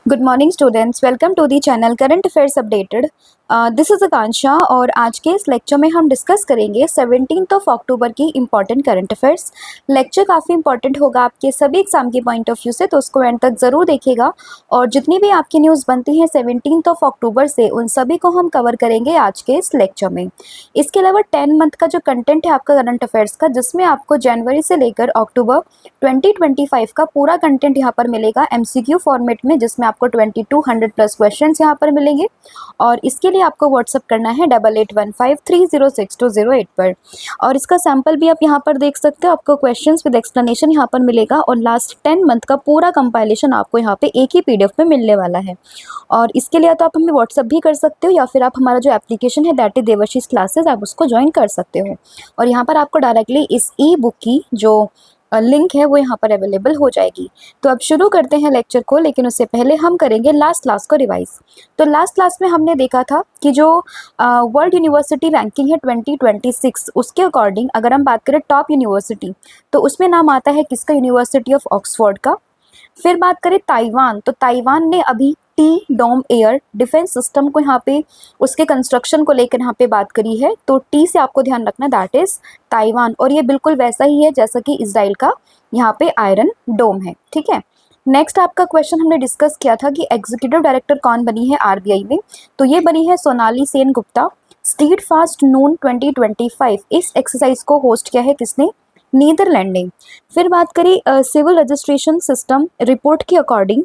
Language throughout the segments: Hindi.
Good morning students, welcome to the channel current affairs updated. This is Akanksha और आज के इस लेक्चर में हम डिस्कस करेंगे 17 अक्टूबर की इम्पॉर्टेंट करंट अफेयर्स। लेक्चर काफ़ी इंपॉर्टेंट होगा आपके सभी एग्जाम के पॉइंट ऑफ व्यू से, तो उसको एंड तक ज़रूर देखिएगा। और जितनी भी आपकी न्यूज़ बनती हैं 17 अक्टूबर से, उन सभी को हम कवर करेंगे आज के इस लेक्चर में। इसके अलावा 10 मंथ का जो कंटेंट है आपका करंट अफेयर्स का, जिसमें आपको जनवरी से लेकर अक्टूबर 2025 का पूरा कंटेंट यहाँ पर मिलेगा MCQ फॉर्मेट में, जिसमें आपको 2200 प्लस क्वेश्चंस यहाँ पर मिलेंगे। और इसके लिए आपको व्हाट्सअप करना है 8815306208 पर। और इसका सैंपल भी आप यहाँ पर देख सकते हो, आपको क्वेश्चंस विद एक्सप्लेनेशन यहाँ पर मिलेगा। और लास्ट 10 मंथ का पूरा कंपाइलेशन आपको यहाँ पे एक ही PDF में मिलने वाला है। और इसके लिए तो आप हमें व्हाट्सअप भी कर सकते हो, या फिर आप हमारा जो एप्लीकेशन है दैट इज देवर्षिस क्लासेस, आप उसको ज्वाइन कर सकते हो। और यहाँ पर आपको डायरेक्टली इस ई बुक की जो लिंक है वो यहाँ पर अवेलेबल हो जाएगी। तो अब शुरू करते हैं लेक्चर को, लेकिन उससे पहले हम करेंगे लास्ट क्लास को रिवाइज। तो लास्ट क्लास में हमने देखा था कि जो वर्ल्ड यूनिवर्सिटी रैंकिंग है 2026, उसके अकॉर्डिंग अगर हम बात करें टॉप यूनिवर्सिटी, तो उसमें नाम आता है किसका, यूनिवर्सिटी ऑफ ऑक्सफोर्ड का। फिर बात करें ताइवान, तो ताइवान ने अभी टी डोम एयर डिफेंस सिस्टम को यहाँ पे उसके कंस्ट्रक्शन को लेकर यहाँ पे बात करी है। तो टी से आपको ध्यान रखना, दैट इज ताइवान। और ये बिल्कुल वैसा ही है जैसा कि इजराइल का यहाँ पे आयरन डोम है, ठीक है। नेक्स्ट आपका क्वेश्चन हमने डिस्कस किया था कि एग्जीक्यूटिव डायरेक्टर कौन बनी है RBI में, तो ये बनी है सोनाली सेन गुप्ता। स्ट्रीट फास्ट नून 2025, इस एक्सरसाइज को होस्ट किया है किसने, नीदरलैंड ने। फिर बात करें सिविल रजिस्ट्रेशन सिस्टम रिपोर्ट के अकॉर्डिंग,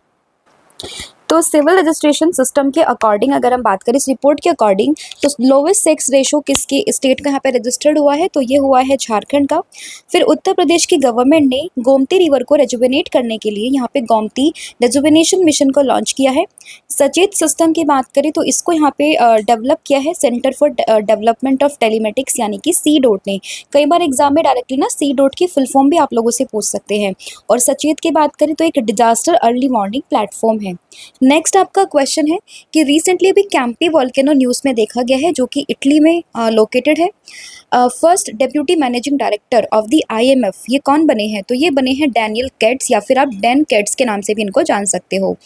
तो सिविल रजिस्ट्रेशन सिस्टम के अकॉर्डिंग अगर हम बात करें इस रिपोर्ट के अकॉर्डिंग, तो लोवेस्ट सेक्स रेशो किसके स्टेट का यहाँ पे रजिस्टर्ड हुआ है, तो ये हुआ है झारखंड का। फिर उत्तर प्रदेश की गवर्नमेंट ने गोमती रिवर को रेजुवेनेट करने के लिए यहाँ पे गोमती रेजुवेनेशन मिशन को लॉन्च किया है। सचेत सिस्टम की बात करें तो इसको यहाँ पे डेवलप किया है centre for development of telematics यानी कि CDOT ने। कई बार एग्जाम में डायरेक्टली ना CDOT की फुल फॉर्म भी आप लोगों से पूछ सकते हैं। और सचेत की बात करें तो एक डिजास्टर अर्ली वार्निंग प्लेटफॉर्म है। नेक्स्ट आपका क्वेश्चन है कि रिसेंटली अभी कैंपी वॉल्केनो न्यूज़ में देखा गया है, जो कि इटली में लोकेटेड है। First deputy managing director of the IMF ये कौन बने हैं, तो ये बने हैं डैनियल केट्स, या फिर आप डैन केट्स के नाम से भी इनको जान सकते हो।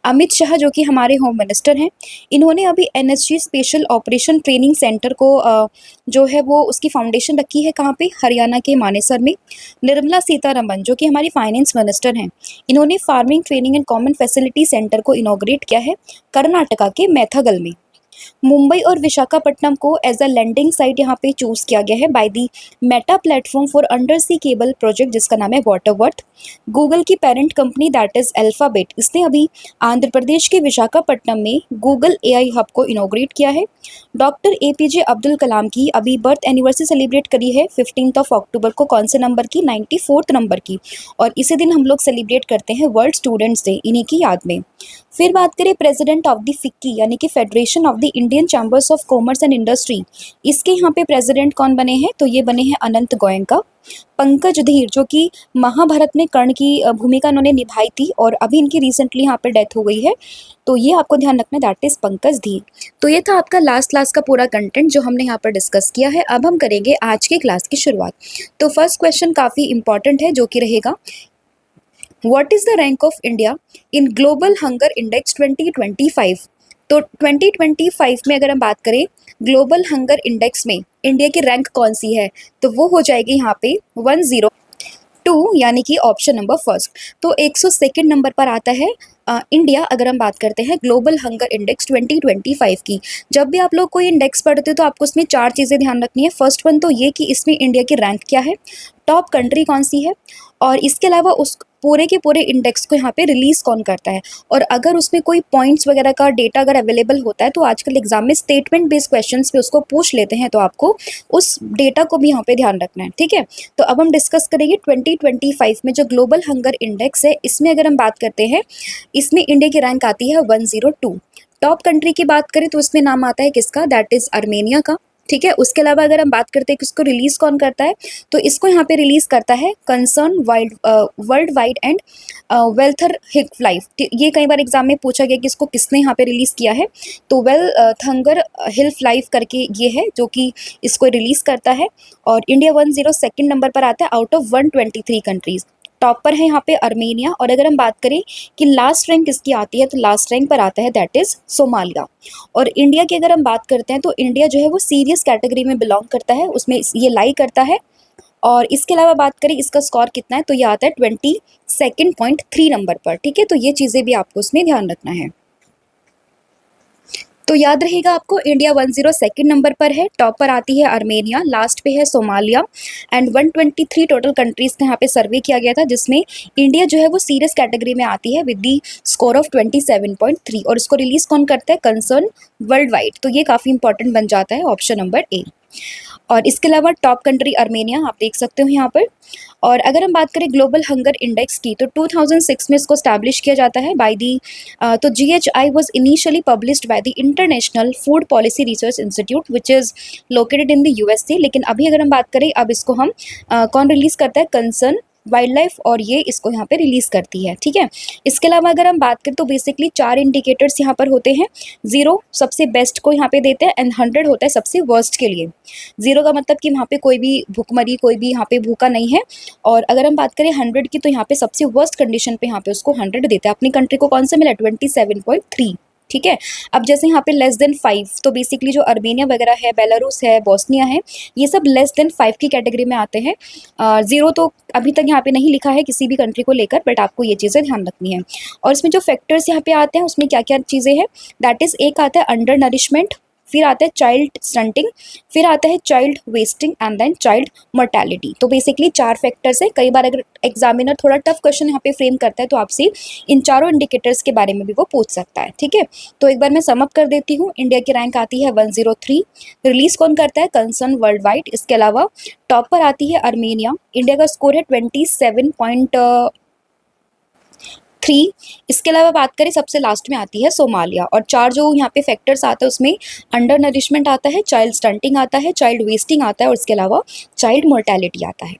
अमित शाह जो कि हमारे होम मिनिस्टर हैं, इन्होंने अभी NSG special operation training centre को जो है वो उसकी फाउंडेशन रखी है कहाँ पे, हरियाणा के मानेसर में। निर्मला सीतारमन जो कि हमारी फाइनेंस मिनिस्टर हैं, इन्होंने farming training and common facility centre को इनॉग्रेट किया है कर्नाटका के मैथागल में। मुंबई और विशाखापट्टनम को एज अ लैंडिंग साइट यहाँ पे चूज किया गया है by the Meta platform for under sea cable project, जिसका नाम है वाटरवर्थ। गूगल की parent company that is Alphabet, इसने अभी आंध्र प्रदेश के विशाखापट्टनम में गूगल AI हब को इनॉग्रेट किया है। डॉक्टर APJ अब्दुल कलाम की अभी बर्थ एनिवर्सरी सेलिब्रेट करी है 15 अक्टूबर को, कौन से नंबर की, 94th नंबर की। और इसी दिन हम लोग सेलिब्रेट करते हैं वर्ल्ड स्टूडेंट्स डे, इन्हीं की याद में। फिर बात करें प्रेसिडेंट ऑफ द फिक्की यानी कि federation of the Indian chambers of commerce and industry, इसके यहाँ पे प्रेसिडेंट कौन बने हैं, तो ये बने हैं अनंत गोयनका। पंकज धीर जो कि महाभारत में कर्ण की भूमिका उन्होंने निभाई थी, और अभी इनकी रिसेंटली यहाँ पे डेथ हो गई है, तो ये आपको ध्यान रखना, दैट इज पंकज धीर। तो ये था आपका लास्ट क्लास का पूरा कंटेंट जो हमने यहाँ पर डिस्कस किया है। अब हम करेंगे आज की क्लास की शुरुआत। तो फर्स्ट क्वेश्चन काफ़ी इंपॉर्टेंट है, जो कि रहेगा what is the rank of India in global hunger index 2025। तो 2025 में अगर हम बात करें ग्लोबल हंगर इंडेक्स में इंडिया की रैंक कौन सी है, तो वो हो जाएगी यहाँ पे 102, यानी कि ऑप्शन नंबर फर्स्ट। तो 102 नंबर पर आता है इंडिया, अगर हम बात करते हैं ग्लोबल हंगर इंडेक्स 2025 की। जब भी आप लोग कोई इंडेक्स पढ़ते हो तो आपको उसमें 4 चीज़ें ध्यान रखनी है। फर्स्ट वन तो ये कि इसमें इंडिया की रैंक क्या है, टॉप कंट्री कौन सी है, और इसके अलावा उस पूरे के पूरे इंडेक्स को यहाँ पे रिलीज कौन करता है। और अगर उसमें कोई पॉइंट्स वगैरह का डेटा अगर अवेलेबल होता है, तो आजकल एग्जाम में स्टेटमेंट बेस्ड क्वेश्चंस पे उसको पूछ लेते हैं, तो आपको उस डेटा को भी यहाँ पे ध्यान रखना है, ठीक है। तो अब हम डिस्कस करेंगे 2025 में जो ग्लोबल हंगर इंडेक्स है, इसमें अगर हम बात करते हैं, इसमें इंडिया की रैंक आती है 102। टॉप कंट्री की बात करें तो इसमें नाम आता है किसका, दैट इज आर्मेनिया का, ठीक है। उसके अलावा अगर हम बात करते हैं कि इसको रिलीज कौन करता है, तो इसको यहाँ पे रिलीज करता है कंसर्न वर्ल्ड वाइड एंड वेल्थर हिक लाइफ। ये कई बार एग्जाम में पूछा गया कि इसको किसने यहाँ पे रिलीज किया है, तो थंगर हिल्फ लाइफ करके ये है जो कि इसको रिलीज करता है। और इंडिया 102 नंबर पर आता है आउट ऑफ 123 कंट्रीज। टॉप पर है यहाँ पे अर्मेनिया। और अगर हम बात करें कि लास्ट रैंक किसकी आती है, तो लास्ट रैंक पर आता है दैट इज सोमालिया। और इंडिया की अगर हम बात करते हैं तो इंडिया जो है वो सीरियस कैटेगरी में बिलोंग करता है, उसमें ये लाई करता है। और इसके अलावा बात करें इसका स्कोर कितना है, तो ये आता है 22.3 नंबर पर। ठीक है, तो ये चीज़ें भी आपको उसमें ध्यान रखना है। तो याद रहेगा आपको, इंडिया 102 नंबर पर है, टॉप पर आती है अर्मेनिया, लास्ट पे है सोमालिया। एंड 123 टोटल कंट्रीज का यहाँ पे सर्वे किया गया था, जिसमें इंडिया जो है वो सीरियस कैटेगरी में आती है विद दी स्कोर ऑफ 27.3। और इसको रिलीज कौन करता है, कंसर्न वर्ल्ड वाइड। तो ये काफ़ी इंपॉर्टेंट बन जाता है ऑप्शन नंबर ए। और इसके अलावा टॉप कंट्री अर्मेनिया आप देख सकते हो यहाँ पर। और अगर हम बात करें ग्लोबल हंगर इंडेक्स की, तो 2006 में इसको स्टैब्लिश किया जाता है बाय दी, तो GHI was initially published by the international food policy research institute which is located in the USA। लेकिन अभी अगर हम बात करें, अब इसको हम कौन रिलीज करता है, कंसर्न वाइल्ड लाइफ, और ये इसको यहाँ पे रिलीज करती है। ठीक है, इसके अलावा अगर हम बात करें तो बेसिकली 4 इंडिकेटर्स यहाँ पर होते हैं। 0 सबसे बेस्ट को यहाँ पे देते हैं एंड 100 होता है सबसे वर्स्ट के लिए। 0 का मतलब कि वहाँ पे कोई भी भूखमरी, कोई भी यहाँ पे भूखा नहीं है। और अगर हम बात करें 100 की, तो यहाँ पे सबसे वर्स्ट कंडीशन पे यहाँ पे उसको 100 देते हैं। अपनी कंट्री को कौन सा मिला, 27.3। ठीक है, अब जैसे यहाँ पे लेस देन 5, तो बेसिकली जो अर्मेनिया वगैरह है, बेलारूस है, बोस्निया है, ये सब लेस देन 5 की कैटेगरी में आते हैं। 0 तो अभी तक यहाँ पे नहीं लिखा है किसी भी कंट्री को लेकर, बट आपको ये चीज़ें ध्यान रखनी है। और इसमें जो फैक्टर्स यहाँ पे आते हैं उसमें क्या क्या चीज़ें हैं, दैट इज़ एक आता है अंडर नरिशमेंट, फिर आता है चाइल्ड स्टंटिंग, फिर आता है child wasting and then child mortality. तो बेसिकली 4 फैक्टर्स है। कई बार अगर एग्जामिनर थोड़ा टफ क्वेश्चन यहाँ पे फ्रेम करता है तो आपसे इन चारों इंडिकेटर्स के बारे में भी वो पूछ सकता है। ठीक है, तो एक बार मैं समअप कर देती हूँ। इंडिया की रैंक आती है 103, रिलीज कौन करता है, कंसर्न वर्ल्ड वाइड। इसके अलावा टॉप पर आती है अर्मेनिया, इंडिया का स्कोर है 27.3। इसके अलावा बात करें सबसे लास्ट में आती है सोमालिया। और 4 जो यहाँ पे फैक्टर्स आते हैं उसमें अंडर नरिशमेंट आता है, चाइल्ड स्टंटिंग आता है, चाइल्ड वेस्टिंग आता है, और इसके अलावा चाइल्ड मोर्टेलिटी आता है।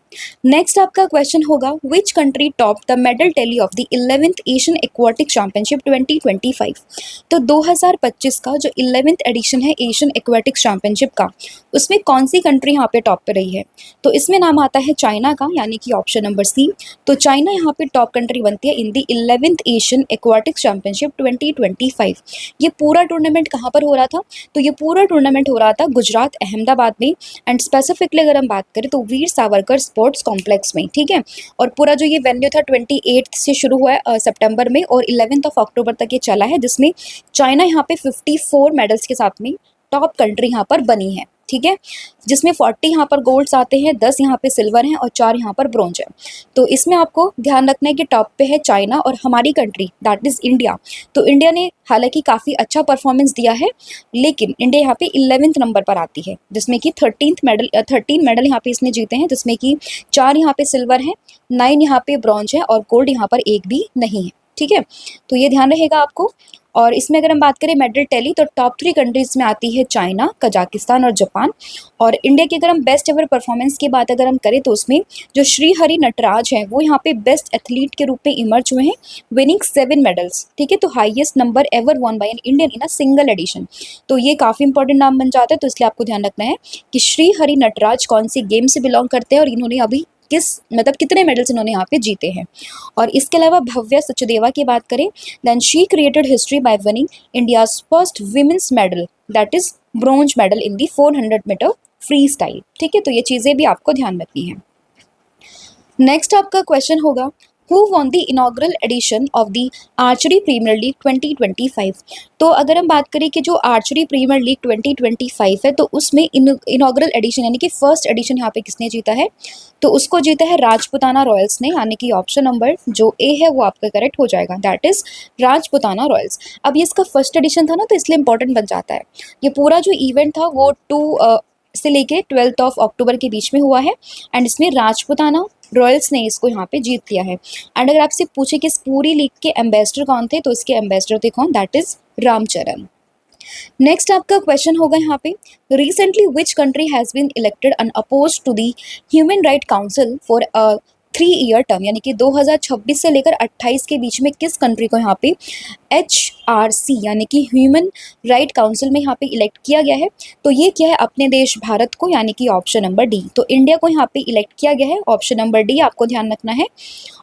नेक्स्ट आपका क्वेश्चन होगा, which country top the medal tally of the 11th Asian aquatic championship 2025। तो 2025 का जो 11th एडिशन है एशियन एक्वाटिक चैंपियनशिप का, उसमें कौन सी कंट्री यहाँ पे टॉप पे रही है, तो इसमें नाम आता है चाइना का, यानी कि ऑप्शन नंबर सी। तो चाइना यहाँ पे टॉप कंट्री बनती है इन दी 11th एशियन एक्वाटिक चैंपियनशिप 2025। ये पूरा टूर्नामेंट कहाँ पर हो रहा था, तो ये पूरा टूर्नामेंट हो रहा था गुजरात अहमदाबाद में। एंड स्पेसिफिकली अगर हम बात करें तो वीर सावरकर स्पोर्ट्स कॉम्प्लेक्स में। ठीक है, और पूरा जो ये वेन्यू था 28 से शुरू हुआ है सितंबर में, और 11 अक्टूबर तक ये चला है, जिसमें चाइना यहाँ पे 54 मेडल्स के साथ में टॉप कंट्री यहाँ पर बनी है। ठीक है, जिसमें 40 यहाँ पर गोल्ड्स आते हैं, 10 यहाँ पे सिल्वर हैं और 4 यहाँ पर ब्रॉन्ज है। तो इसमें आपको ध्यान रखना है कि टॉप पे है चाइना और हमारी कंट्री दैट इज़ इंडिया। तो इंडिया ने हालांकि काफ़ी अच्छा परफॉर्मेंस दिया है, लेकिन इंडिया यहाँ पे 11th नंबर पर आती है, जिसमें कि 13 मेडल यहाँ पे इसने जीते हैं, जिसमें कि 4 यहाँ पे सिल्वर हैं, 9 यहाँ पे ब्रॉन्ज है और गोल्ड यहाँ पर एक भी नहीं है। ठीक है, तो ये ध्यान रहेगा आपको। और इसमें अगर हम बात करें मेडल टैली, तो टॉप 3 कंट्रीज में आती है चाइना, कजाकिस्तान और जापान। और इंडिया की अगर हम बेस्ट एवर परफॉर्मेंस की बात अगर हम करें, तो उसमें जो श्री हरि नटराज हैं वो यहाँ पे बेस्ट एथलीट के रूप में इमर्ज हुए हैं, विनिंग 7 मेडल्स। ठीक है, तो highest number ever won by an Indian in a single edition. तो ये काफ़ी इंपॉर्टेंट नाम बन जाता है, तो इसलिए आपको ध्यान रखना है कि श्री हरि नटराज कौन सी गेम से बिलोंग करते हैं और इन्होंने अभी कितने मेडल्स इन्होंने यहाँ पे जीते हैं। और इसके अलावा भव्या सचदेवा की बात करें, then she created history by winning India's first women's medal that is bronze medal in the 400 metre freestyle. ठीक है, तो ये चीज़ें भी आपको ध्यान रखनी है। नेक्स्ट आपका क्वेश्चन होगा, who won the inaugural edition of the archery premier league 2025। तो अगर हम बात करें कि जो आर्चरी प्रीमियर लीग 2025 है, तो उसमें इनॉग्रल एडिशन यानी कि फर्स्ट एडिशन यहाँ पे किसने जीता है, तो उसको जीता है राजपुताना रॉयल्स ने, यानी कि ऑप्शन नंबर जो ए है वो आपका करेक्ट हो जाएगा, दैट इज राजपुताना रॉयल्स। अब ये इसका फर्स्ट एडिशन था ना, तो इसलिए इंपॉर्टेंट बन जाता है। ये पूरा जो इवेंट था वो 2 से लेके 12 अक्टूबर के बीच में हुआ है, एंड इसमें राजपुताना रॉयल्स ने इसको यहाँ पे जीत लिया है। एंड अगर आपसे पूछे कि इस पूरी लीग के एम्बेसडर कौन थे, तो इसके एम्बेसडर थे कौन, दैट इज रामचरण। नेक्स्ट आपका क्वेश्चन होगा यहाँ पे, recently which country has been elected unopposed to the human right council for a 3 year term यानी कि 2026 से लेकर 28 के बीच में किस कंट्री को यहाँ पे HRC यानी कि ह्यूमन राइट काउंसिल में यहाँ पे इलेक्ट किया गया है? तो ये क्या है? अपने देश भारत को, यानी कि ऑप्शन नंबर डी। तो इंडिया को यहाँ पे इलेक्ट किया गया है, ऑप्शन नंबर डी आपको ध्यान रखना है।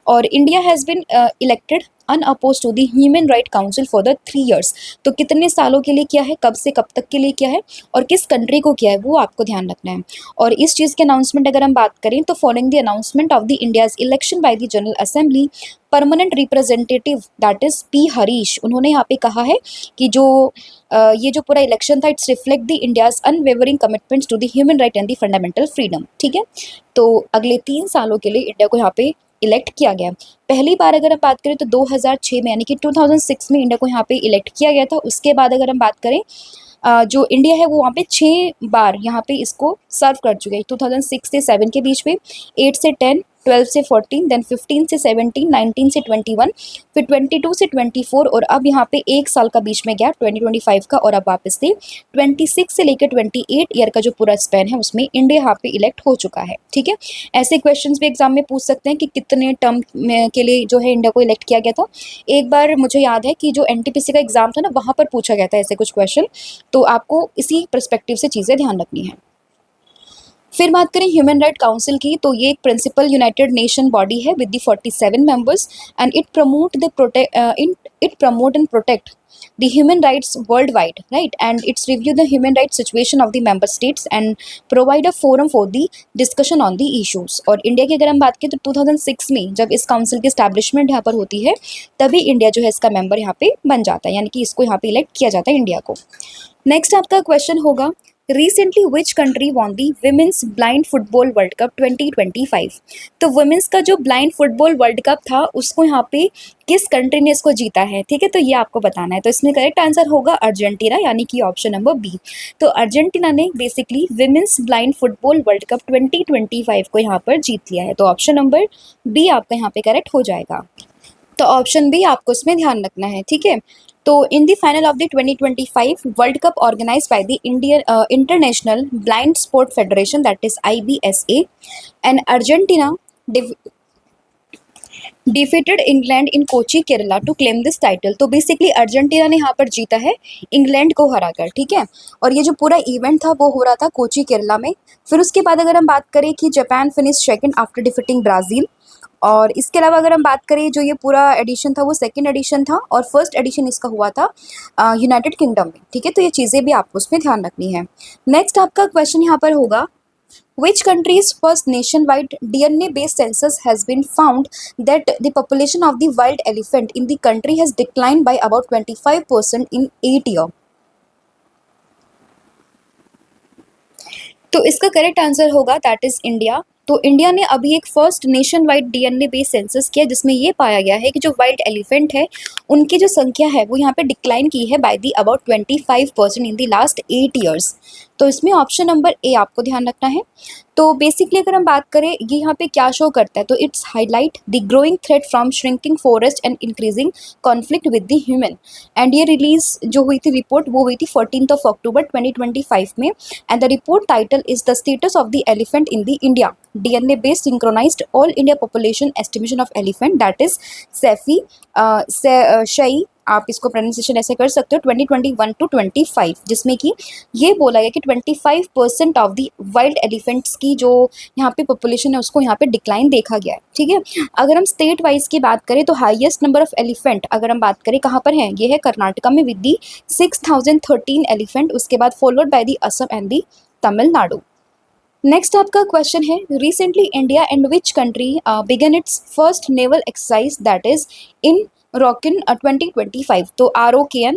और India has been elected unopposed to the human right council for the 3 years. तो कितने सालों के लिए किया है, कब से कब तक के लिए किया है और किस कंट्री को किया है, वो आपको ध्यान रखना है। और इस चीज़ के अनाउंसमेंट अगर हम बात करें तो following the announcement of the India's election by the general assembly, permanent representative that is P Harish, उन्होंने यहाँ पे कहा है कि ये जो पूरा इलेक्शन था it's reflect the India's unwavering commitments to the human right and the fundamental freedom. ठीक है, तो अगले 3 सालों के लिए इंडिया को यहाँ पे इलेक्ट किया गया। पहली बार अगर हम बात करें तो 2006 में यानी कि 2006 में इंडिया को यहाँ पे इलेक्ट किया गया था। उसके बाद अगर हम बात करें जो इंडिया है वो वहाँ पे 6 बार यहाँ पे इसको सर्व कर चुके हैं। 2006 से 7 के बीच में, 8 से 10, 12 से 14, देन 15 से 17, 19 से 21, फिर 22 से 24 और अब यहाँ पे 1 साल का बीच में गैप 2025 का, और अब वापस से 26 से लेकर 28 ईयर का जो पूरा स्पैन है उसमें इंडिया यहाँ पे इलेक्ट हो चुका है। ठीक है, ऐसे क्वेश्चंस भी एग्जाम में पूछ सकते हैं कि कितने टर्म के लिए जो है इंडिया को इलेक्ट किया गया था। एक बार मुझे याद है कि जो NTPC का एग्जाम था ना, वहाँ पर पूछा गया था ऐसे कुछ क्वेश्चन, तो आपको इसी पर्सपेक्टिव से चीज़ें ध्यान रखनी है। फिर बात करें ह्यूमन राइट काउंसिल की, तो ये एक प्रिंसिपल यूनाइटेड नेशन बॉडी है with the 47 members and it promote and protect the human rights worldwide, right? And it's review the human rights situation of the member states and provide a forum for the discussion on the issues। और इंडिया की अगर हम बात करें तो 2006 में जब इस काउंसिल की एस्टैब्लिशमेंट यहाँ पर होती है तभी इंडिया जो है इसका मेंबर यहाँ पे बन जाता है, यानी कि इसको यहाँ पे इलेक्ट किया जाता है इंडिया को। नेक्स्ट आपका क्वेश्चन होगा, recently which country won the women's blind football world cup 2025। तो वुमेन्स का जो ब्लाइंड फुटबॉल वर्ल्ड कप था उसको यहाँ पे किस कंट्री ने इसको जीता है? ठीक है, तो ये आपको बताना है। तो इसमें करेक्ट आंसर होगा अर्जेंटीना, यानी कि ऑप्शन नंबर बी। तो अर्जेंटीना ने basically women's blind football world cup 2025 को यहाँ पर जीत लिया है। तो ऑप्शन नंबर बी आपका यहाँ पे करेक्ट हो जाएगा। तो ऑप्शन बी आपको इसमें ध्यान रखना है। ठीक है, तो in the final of the 2025 world cup organised by the Indian international blind sport federation that is IBSA and Argentina defeated England in Kochi Kerala to claim this title. तो बेसिकली अर्जेंटीना ने यहाँ पर जीता है इंग्लैंड को हराकर। ठीक है, और ये जो पूरा इवेंट था वो हो रहा था कोची केरला में। फिर उसके बाद अगर हम बात करें कि Japan finish second after defeating Brazil, और इसके अलावा अगर हम बात करें जो ये पूरा एडिशन था वो सेकंड एडिशन था और फर्स्ट एडिशन इसका हुआ था यूनाइटेड किंगडम में। ठीक है, तो ये चीज़ें भी आपको उसमें ध्यान रखनी है। नेक्स्ट आपका क्वेश्चन यहाँ पर होगा, Which country's first nationwide DNA-based census has been found that the population of the wild elephant in the country has declined by about 25% in 8 years? तो इसका करेक्ट आंसर होगा दैट इज इंडिया। तो इंडिया ने अभी एक first nation wide DNA based census किया जिसमें ये पाया गया है कि जो वाइल्ड एलिफेंट है उनकी जो संख्या है वो यहाँ पे डिक्लाइन की है by the about 25% in the last 8 years. तो इसमें ऑप्शन नंबर ए आपको ध्यान रखना है। तो बेसिकली अगर हम बात करें ये यहाँ पे क्या शो करता है, तो it's highlight the growing threat from shrinking forest and increasing conflict with the human. And ये रिलीज जो हुई थी रिपोर्ट वो हुई थी 14 अक्टूबर 2025 में and the report title is the status of the elephant in the India DNA based synchronized all India population estimation of elephant that is SEFI SHAI, आप इसको प्रोनाउंसिएशन ऐसे कर सकते हो 2021 to 25, जिसमें कि ये बोला गया कि 25% ऑफ द वाइल्ड एलिफेंट्स की जो यहाँ पे पॉपुलेशन है उसको यहाँ पे डिक्लाइन देखा गया है। ठीक है, अगर हम स्टेट वाइज की बात करें तो हाईएस्ट नंबर ऑफ एलिफेंट अगर हम बात करें कहाँ पर है, ये है कर्नाटका में विद दी 6013 एलिफेंट, उसके बाद followed by the Assam and the Tamil Nadu. Next आपका क्वेश्चन है, recently India and which country began its first naval exercise that is in Rokin 2025। तो ROKN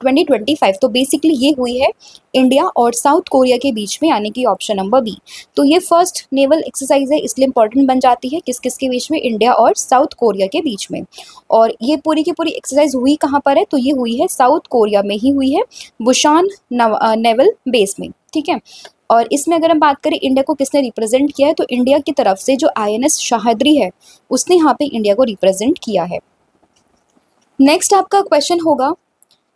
2025, तो बेसिकली ये हुई है इंडिया और साउथ कोरिया के बीच में, यानी कि ऑप्शन नंबर बी। तो ये फर्स्ट नेवल एक्सरसाइज है इसलिए इंपॉर्टेंट बन जाती है किस किस के बीच में, इंडिया और साउथ कोरिया के बीच में। और ये पूरी की पूरी एक्सरसाइज हुई कहाँ पर है, तो ये हुई है साउथ कोरिया में ही हुई है, बुशान नेवल बेस में। ठीक है, और इसमें अगर हम बात करें इंडिया को किसने रिप्रेजेंट किया है, तो इंडिया की तरफ से जो INS शाहदरी है उसने यहाँ पे इंडिया को रिप्रेजेंट किया है। नेक्स्ट आपका क्वेश्चन होगा,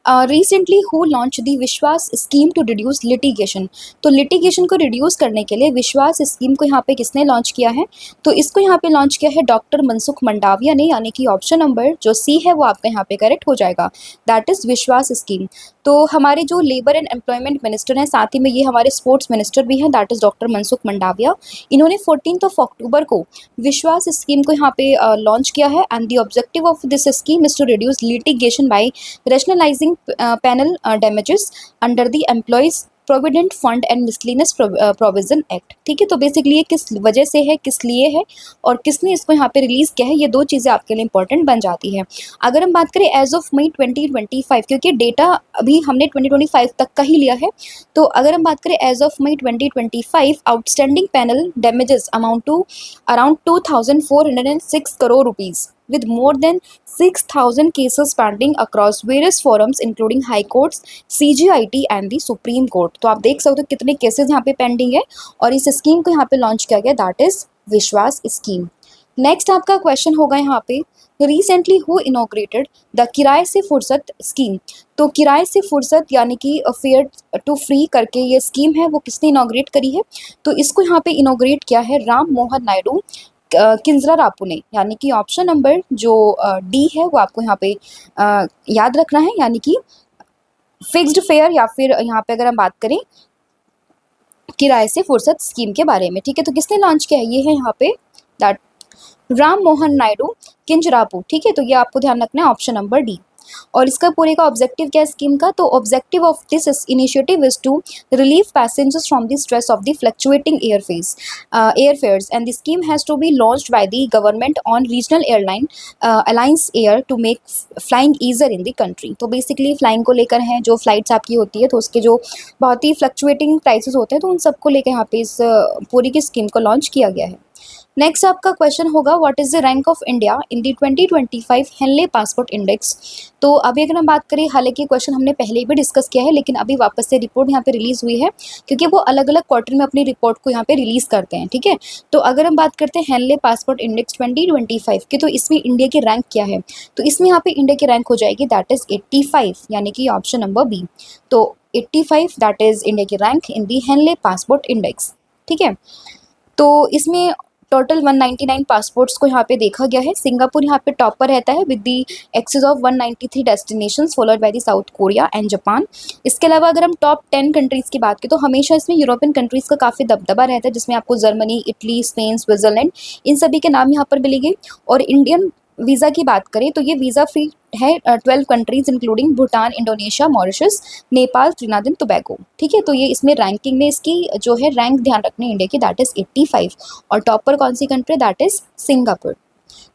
रिसेंटली हु लॉन्च दी विश्वास स्कीम टू रिड्यूस लिटिगेशन। तो लिटिगेशन को रिड्यूस करने के लिए विश्वास स्कीम को यहाँ पे किसने लॉन्च किया है? तो इसको यहाँ पे लॉन्च किया है डॉक्टर मनसुख मंडाविया ने, यानी कि ऑप्शन नंबर जो सी है वो आपका यहाँ पे करेक्ट हो जाएगा, दैट इज़ विश्वास स्कीम। तो हमारे जो लेबर एंड एम्प्लॉयमेंट मिनिस्टर हैं, साथ ही में ये हमारे स्पोर्ट्स मिनिस्टर भी हैं, that is doctor Mansukh Mandaviya. इन्होंने 14 अक्टूबर को विश्वास स्कीम को यहाँ पे लॉन्च किया है, and the objective of this scheme is to reduce litigation by rationalizing panel damages under the Employees provident fund and miscellaneous provision act. ठीक है, तो बेसिकली ये किस वजह से है, किस लिए है और किसने इसको यहाँ पे रिलीज़ किया है, ये दो चीज़ें आपके लिए इंपॉर्टेंट बन जाती है। अगर हम बात करें एज ऑफ मई 2025, क्योंकि डेटा अभी हमने 2025 तक का ही लिया है, तो अगर हम बात करें as of May 2025, outstanding panel damages amount to around 2406 crore rupees with more than 6,000 cases pending across various forums including High Courts, CGIT and the Supreme Court। तो आप देख सकते हो कितने केसेस यहाँ पे पेंडिंग है और इस स्कीम को यहाँ पे लॉन्च किया गया, दैट इज विश्वास स्कीम। नेक्स्ट आपका क्वेश्चन होगा यहाँ पे, रिसेंटली हु इनॉग्रेटेड द किराए से फुर्सत स्कीम। तो किराए से फुर्सत यानी कि फेयर टू फ्री करके ये स्कीम है, वो किसने इनॉग्रेट करी है? तो इसको यहाँ पे इनॉग्रेट किया है राम मोहन नायडू किंजरा रापू ने, यानी कि ऑप्शन नंबर जो डी है वो आपको यहाँ पे याद रखना है, यानी कि फिक्स्ड फेयर, या फिर यहाँ पे अगर हम बात करें किराए से फुर्सत स्कीम के बारे में। ठीक है, तो किसने लॉन्च किया है? ये है यहाँ पे दैट राम मोहन नायडू किंजरापू। ठीक है, तो ये आपको ध्यान रखना है ऑप्शन नंबर डी। और इसका पूरे का ऑब्जेक्टिव क्या है स्कीम का? तो objective of this initiative is to relieve passengers from the stress of the fluctuating airfares and the scheme has to be launched by the government on regional airline alliance air to make flying easier in the country. तो बेसिकली फ्लाइंग को लेकर है, जो फ्लाइट्स आपकी होती है तो उसके जो बहुत ही फ्लक्चुएटिंग प्राइसेस होते हैं, तो उन सबको लेकर यहाँ पे इस पूरी की स्कीम को लॉन्च किया गया है। नेक्स्ट आपका क्वेश्चन होगा, what is the rank of India in the 2025 Henley passport index. तो अभी अगर हम बात करें, हालांकि क्वेश्चन हमने पहले भी डिस्कस किया है, लेकिन अभी वापस से रिपोर्ट यहाँ पे रिलीज हुई है, क्योंकि वो अलग अलग क्वार्टर में अपनी रिपोर्ट को यहाँ पे रिलीज करते हैं। ठीक है, तो अगर हम बात करते हैं हेनले पासपोर्ट इंडेक्स 2025 की, तो इसमें इंडिया की रैंक क्या है? तो इसमें यहाँ पे इंडिया की रैंक हो जाएगी दैट इज 85, यानी कि ऑप्शन नंबर बी। तो 85 दैट इज इंडिया की rank in the Henley passport index. ठीक है, तो इसमें टोटल 199 पासपोर्ट्स को यहाँ पे देखा गया है। सिंगापुर यहाँ पे टॉप पर रहता है with the access of 193 destinations, followed by the South Korea and Japan. इसके अलावा अगर हम टॉप 10 कंट्रीज़ की बात करें, तो हमेशा इसमें यूरोपियन कंट्रीज़ का काफ़ी दबदबा रहता है, जिसमें आपको जर्मनी, इटली, स्पेन, स्विट्जरलैंड, इन सभी के नाम यहाँ पर मिलेंगे। और इंडियन वीज़ा की बात करें तो ये वीज़ा फ्री है 12 countries including Bhutan, Indonesia, Mauritius, Nepal, त्रिनाद and Tobago. ठीक है, तो ये इसमें रैंकिंग में इसकी जो है रैंक ध्यान रखने इंडिया की, दैट इज़ 85। और टॉप पर कौन सी country? That is Singapore.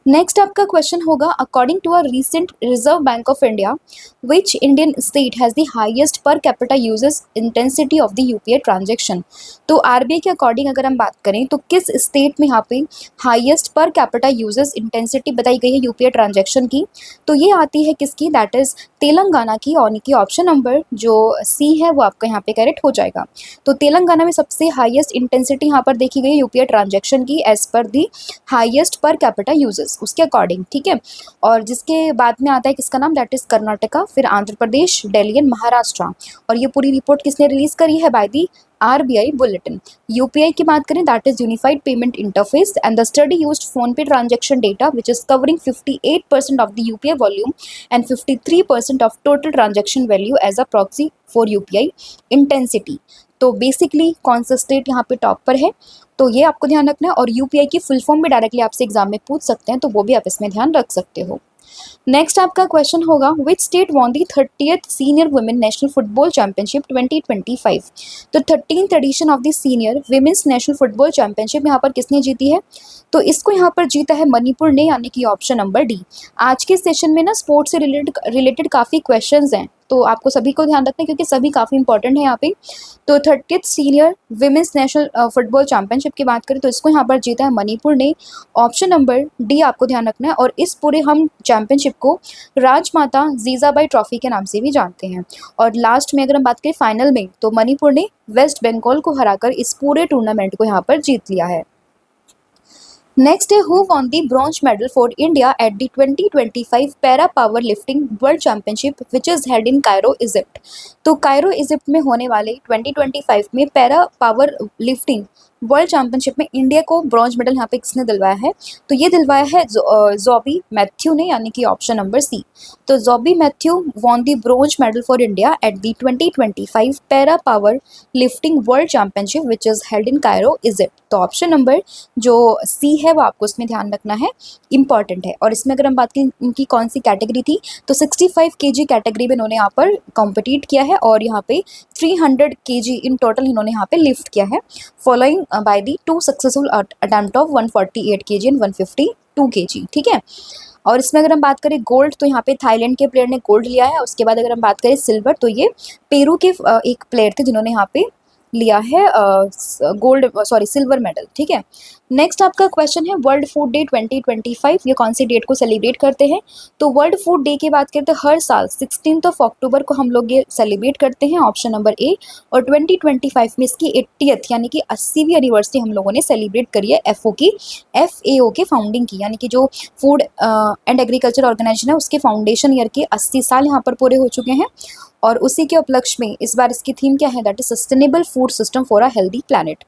Next आपका क्वेश्चन होगा, according to a recent reserve bank of India which Indian state has the highest per capita uses intensity of the UPI transaction. तो आरबीआई के अकॉर्डिंग अगर हम बात करें तो किस स्टेट में यहाँ पे highest per capita uses intensity बताई गई है यूपीआई ट्रांजेक्शन की? तो ये आती है किसकी? दैट इज़ तेलंगाना की, और की ऑप्शन नंबर जो सी है वो आपका यहाँ पे करेक्ट हो जाएगा। तो तेलंगाना में सबसे हाईएस्ट इंटेंसिटी यहाँ पर देखी गई यूपीआई ट्रांजेक्शन की एज पर the highest per capita usages उसके अकॉर्डिंग। ठीक है, और जिसके बाद में आता है किसका नाम? दैट इज कर्नाटका, फिर आंध्र प्रदेश, दिल्ली एंड महाराष्ट्र। और ये पूरी रिपोर्ट किसने रिलीज करी है? By the RBI bulletin. UPI की बात करें, that is unified payment interface, and the study used PhonePe transaction data which is covering 58% of the UPI volume and 53% of total transaction value as a proxy for UPI intensity. तो बेसिकली कौन सा स्टेट यहाँ पे टॉप पर है? तो ये आपको ध्यान रखना है। और यूपीआई की फुल फॉर्म भी डायरेक्टली आपसे एग्जाम में पूछ सकते हैं, तो वो भी आप इसमें ध्यान रख सकते हो। नेक्स्ट आपका क्वेश्चन होगा, which state won the 30th senior women national football championship 2025। तो 13th edition of the senior women's national football championship यहाँ पर किसने जीती है? तो इसको यहाँ पर जीता है मणिपुर ने, यानी कि ऑप्शन नंबर डी। आज के सेशन में ना स्पोर्ट्स से रिलेटेड काफ़ी क्वेश्चंस हैं, तो आपको सभी को ध्यान रखना है क्योंकि सभी काफ़ी इंपॉर्टेंट है यहाँ पे। तो 30th senior women's national football championship की बात करें तो इसको यहाँ पर जीता है मणिपुर ने, ऑप्शन नंबर डी आपको ध्यान रखना है। और इस पूरे हम चैंपियनशिप को राजमाता जीजाबाई ट्रॉफी के नाम से भी जानते हैं। और लास्ट में अगर हम बात करें फाइनल में, तो मणिपुर ने वेस्ट बंगाल को हराकर इस पूरे टूर्नामेंट को यहाँ पर जीत लिया है। नेक्स्ट है who won the bronze medal for India at the 2025 para power lifting world championship which is held in Cairo Egypt. तो कायरो इजिप्ट में होने वाले 2025 में para power lifting world championship में इंडिया को ब्रॉन्ज मेडल यहाँ पे किसने दिलवाया है? तो ये दिलवाया है जॉबी मैथ्यू ने, यानी कि ऑप्शन नंबर सी। तो Jobi Mathew won the bronze medal for India at the 2025 para power lifting world championship which is held in Cairo Egypt. तो ऑप्शन नंबर जो सी है वो आपको इसमें ध्यान रखना है, इंपॉर्टेंट है। और इसमें अगर हम बात करें इनकी कौन सी कैटेगरी थी, तो 65 केजी कैटेगरी में इन्होंने यहाँ पर कॉम्पिटिट किया है और यहाँ पे 300 केजी इन टोटल इन्होंने यहाँ पे लिफ्ट किया है, following by the 2 successful attempt of 148 KG and 152 KG. ठीक है। और इसमें अगर हम बात करें गोल्ड, तो यहाँ पे थाईलैंड के प्लेयर ने गोल्ड लिया है। उसके बाद अगर हम बात करें सिल्वर, तो ये पेरू के एक प्लेयर थे जिन्होंने यहाँ पे लिया है सिल्वर मेडल। ठीक है। नेक्स्ट आपका क्वेश्चन है वर्ल्ड फूड डे 2025 ये कौन सी डेट को सेलिब्रेट करते हैं? तो वर्ल्ड फूड डे की बात करें तो हर साल 16 अक्टूबर को हम लोग ये सेलिब्रेट करते हैं, ऑप्शन नंबर ए। और 2025 में इसकी 80th यानी कि 80वीं एनिवर्सरी हम लोगों ने सेलिब्रेट करी है FAO के फाउंडिंग की, यानी कि जो फूड एंड एग्रीकल्चर ऑर्गेनाइजेशन है उसके फाउंडेशन ईयर के 80 साल यहाँ पर पूरे हो चुके हैं। और उसी के उपलक्ष्य में इस बार इसकी थीम क्या है? That is sustainable food system for a healthy planet.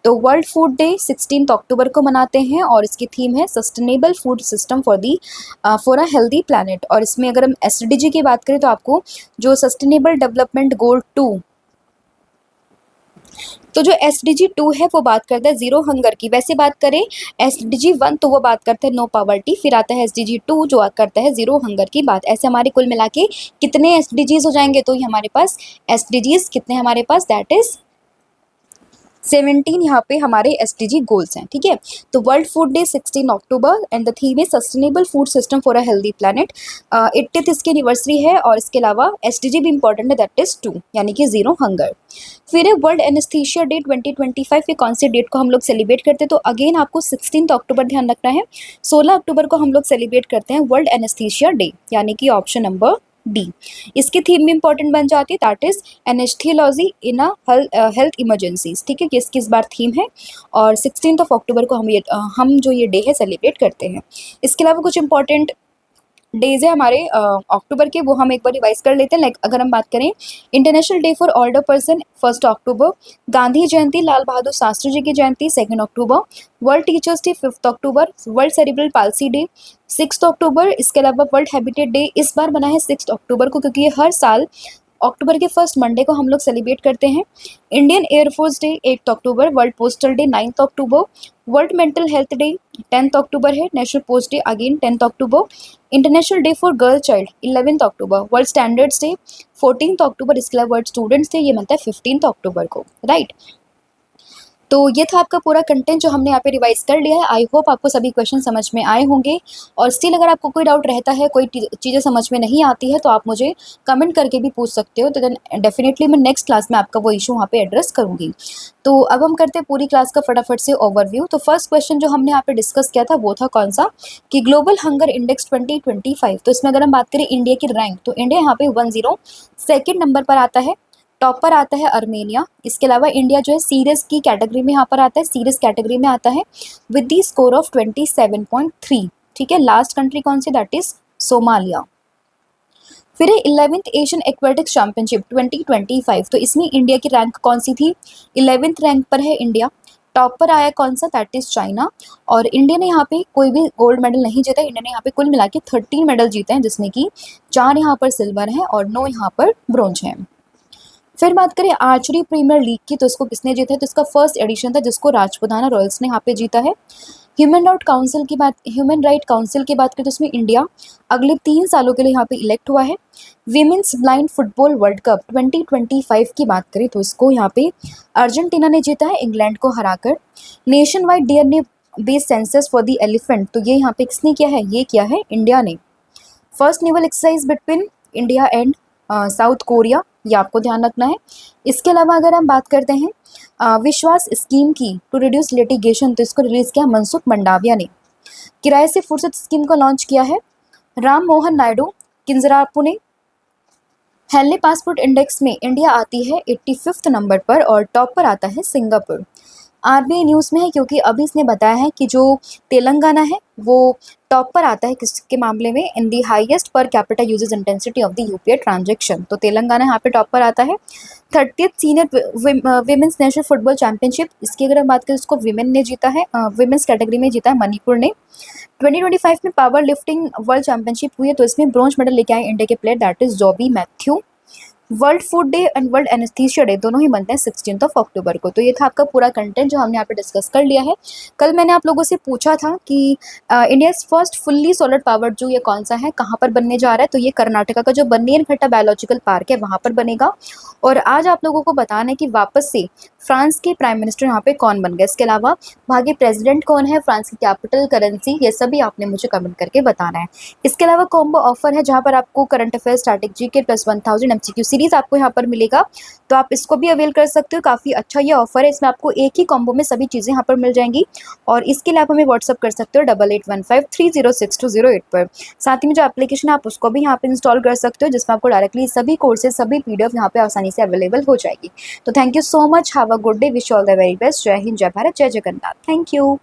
तो वर्ल्ड फूड डे 16 अक्टूबर को मनाते हैं और इसकी थीम है sustainable food system for a healthy planet. और इसमें अगर हम SDG की बात करें तो आपको जो सस्टेनेबल डेवलपमेंट गोल 2, तो जो SDG 2 है वो बात करता है जीरो हंगर की। वैसे बात करें SDG 1 तो वो बात करता है नो पॉवर्टी, फिर आता है SDG 2 जो करता है जीरो हंगर की बात। ऐसे हमारे कुल मिला के कितने SDGs हो जाएंगे? तो ये हमारे पास SDGs कितने हमारे पास? दैट इज 17 यहाँ पे हमारे SDG गोल्स हैं। ठीक है। तो world food day 16 October and the theme is sustainable food system for a healthy planet. 80th इसकी एनिवर्सरी है और इसके अलावा SDG भी इंपॉर्टेंट है, दैट इज 2 यानी कि जीरो हंगर। फिर है वर्ल्ड एनेस्थीसिया डे 2025 ये कौन सी डेट को हम लोग सेलिब्रेट करते हैं? तो अगेन आपको 16 अक्टूबर ध्यान रखना है। 16 अक्टूबर को हम लोग सेलिब्रेट करते हैं वर्ल्ड एनेस्थीसिया डे, यानी कि ऑप्शन नंबर डी। इसकी थीम भी इंपॉर्टेंट बन जाती है, that is anaesthesiology in a health emergencies. ठीक है। किसकी इस बार थीम है और 16 अक्टूबर को हम जो ये डे है सेलिब्रेट करते हैं। इसके अलावा कुछ इंपॉर्टेंट डेज है हमारे अक्टूबर के, वो हम एक बार रिवाइज कर लेते हैं। लाइक अगर हम बात करें international day for older person 1 अक्टूबर, गांधी जयंती लाल बहादुर शास्त्री जी की जयंती 2 अक्टूबर, वर्ल्ड टीचर्स डे 5 अक्टूबर, वर्ल्ड सेरिब्रल पाल्सी डे 6 अक्टूबर। इसके अलावा वर्ल्ड हैबिटेट डे इस बार बना है 6 अक्टूबर को, क्योंकि ये हर साल अक्टूबर के फर्स्ट मंडे को हम लोग सेलिब्रेट करते हैं। इंडियन एयरफोर्स डे 8 अक्टूबर, वर्ल्ड पोस्टल डे 9 अक्टूबर, वर्ल्ड मेंटल हेल्थ डे 10 अक्टूबर है, national post day again 10 October, international day for girl child 11 October, world standards day 14 अक्टूबर, इसके अलावा वर्ल्ड स्टूडेंट्स डे ये बनता है 15 अक्टूबर को, राइट। तो ये था आपका पूरा कंटेंट जो हमने यहाँ पे रिवाइज कर लिया है। आई होप आपको सभी क्वेश्चन समझ में आए होंगे। और स्टिल अगर आपको कोई डाउट रहता है, कोई चीज़ें समझ में नहीं आती है, तो आप मुझे कमेंट करके भी पूछ सकते हो। तो देन डेफिनेटली मैं नेक्स्ट क्लास में आपका वो इशू वहाँ पे एड्रेस करूँगी। तो अब हम करते हैं पूरी क्लास का फटाफट से ओवरव्यू। तो फर्स्ट क्वेश्चन जो हमने यहाँ पे डिस्कस किया था वो था कौन सा, कि ग्लोबल हंगर इंडेक्स 2025। तो इसमें अगर हम बात करें इंडिया की रैंक, तो इंडिया यहाँ पे 102nd नंबर पर आता है। टॉप पर आता है अर्मेनिया। इसके अलावा इंडिया जो है सीरियस की कैटेगरी में यहाँ पर आता है, सीरियस कैटेगरी में आता है विद दी स्कोर ऑफ 27.3। ठीक है। लास्ट कंट्री कौन सी? That is Somalia. फिर है 11th एशियन एक्वेटिक्स चैंपियनशिप 2025। तो इसमें इंडिया की रैंक कौन सी थी? 11th रैंक पर है इंडिया। टॉप पर आया कौन सा? That is China. और इंडिया ने यहाँ पे कोई भी गोल्ड मेडल नहीं जीता। इंडिया ने यहाँ पे कुल मिला के 13 मेडल जीते हैं, जिसमें कि 4 यहाँ पर सिल्वर हैं और 9 यहाँ पर ब्रोंज हैं। फिर बात करें आर्चरी प्रीमियर लीग की, तो इसको किसने जीता है? तो इसका फर्स्ट एडिशन था जिसको राजपुताना रॉयल्स ने यहाँ पे जीता है। ह्यूमन राइट काउंसिल की बात करें तो इसमें इंडिया अगले 3 सालों के लिए यहाँ पे इलेक्ट हुआ है। Women's blind football world cup 2025 की बात करें तो इसको यहाँ पे अर्जेंटीना ने जीता है इंग्लैंड को हराकर। Nation wide DNA based census for the elephant, तो ये यहाँ पे किसने किया है? ये किया है इंडिया ने। First naval exercise between India and south Korea, ये आपको ध्यान रखना है। इसके अलावा अगर हम बात करते हैं विश्वास स्कीम की टू रिड्यूस लिटिगेशन, तो इसको रिलीज किया मनसुख मंडाविया ने। किराए से फुर्सत स्कीम को लॉन्च किया है राम मोहन नायडू किंजरापू ने। हेनले पासपोर्ट इंडेक्स में इंडिया आती है 85th नंबर पर और टॉप पर आता है सिंगापुर। आरबीआई न्यूज़ में है क्योंकि अभी इसने बताया है कि जो तेलंगाना है वो टॉप पर आता है किसके मामले में, in the highest per capita usages intensity of the UPI transaction. तो तेलंगाना यहाँ पे टॉप पर आता है। 30th senior women's national football championship, इसकी अगर हम बात करें उसको विमेन ने जीता है, विमेंस कैटेगरी में जीता है मणिपुर ने। 2025 में पावर लिफ्टिंग वर्ल्ड चैंपियनशिप हुई है, तो इसमें ब्रॉन्ज मेडल लेके आए इंडिया के player, that is Joby Mathew. World food day and world anaesthesia day दोनों ही बनते हैं 16 अक्टूबर को। तो ये था आपका पूरा कंटेंट जो हमने यहाँ पे डिस्कस कर लिया है। कल मैंने आप लोगों से पूछा था कि India first fully solar powered जो ये कौन सा है, कहाँ पर बनने जा रहा है, तो ये कर्नाटका का जो बन्नेरघट्टा बायोलॉजिकल पार्क है वहाँ पर बनेगा। और आज आप लोगों को बताना है कि वापस से फ्रांस के प्राइम मिनिस्टर यहाँ पे कौन बन गए, इसके अलावा वहाँ के प्रेसिडेंट कौन है, फ्रांस की कैपिटल, करेंसी, ये सभी आपने मुझे कमेंट करके बताना है। इसके अलावा कॉम्बो ऑफर है जहाँ पर आपको current affair, static GK plus 1000 MCQ series आपको यहाँ पर मिलेगा, तो आप इसको भी अवेल कर सकते हो। काफ़ी अच्छा ये ऑफर है, इसमें आपको एक ही कॉम्बो में सभी चीज़ें यहाँ पर मिल जाएंगी। और इसके लिए आप हमें व्हाट्सअप कर सकते हो 8815306208 पर। साथ ही में जो एप्लीकेशन है आप उसको भी यहाँ पर इंस्टॉल कर सकते हो, जिसमें आपको डायरेक्टली सभी कोर्सेज, सभी पीडीएफ यहाँ पे आसानी से अवेलेबल हो जाएगी। तो thank you so much, have a good day, wish all the very best. जय हिंद, जय भारत, जय जगन्नाथ, थैंक यू।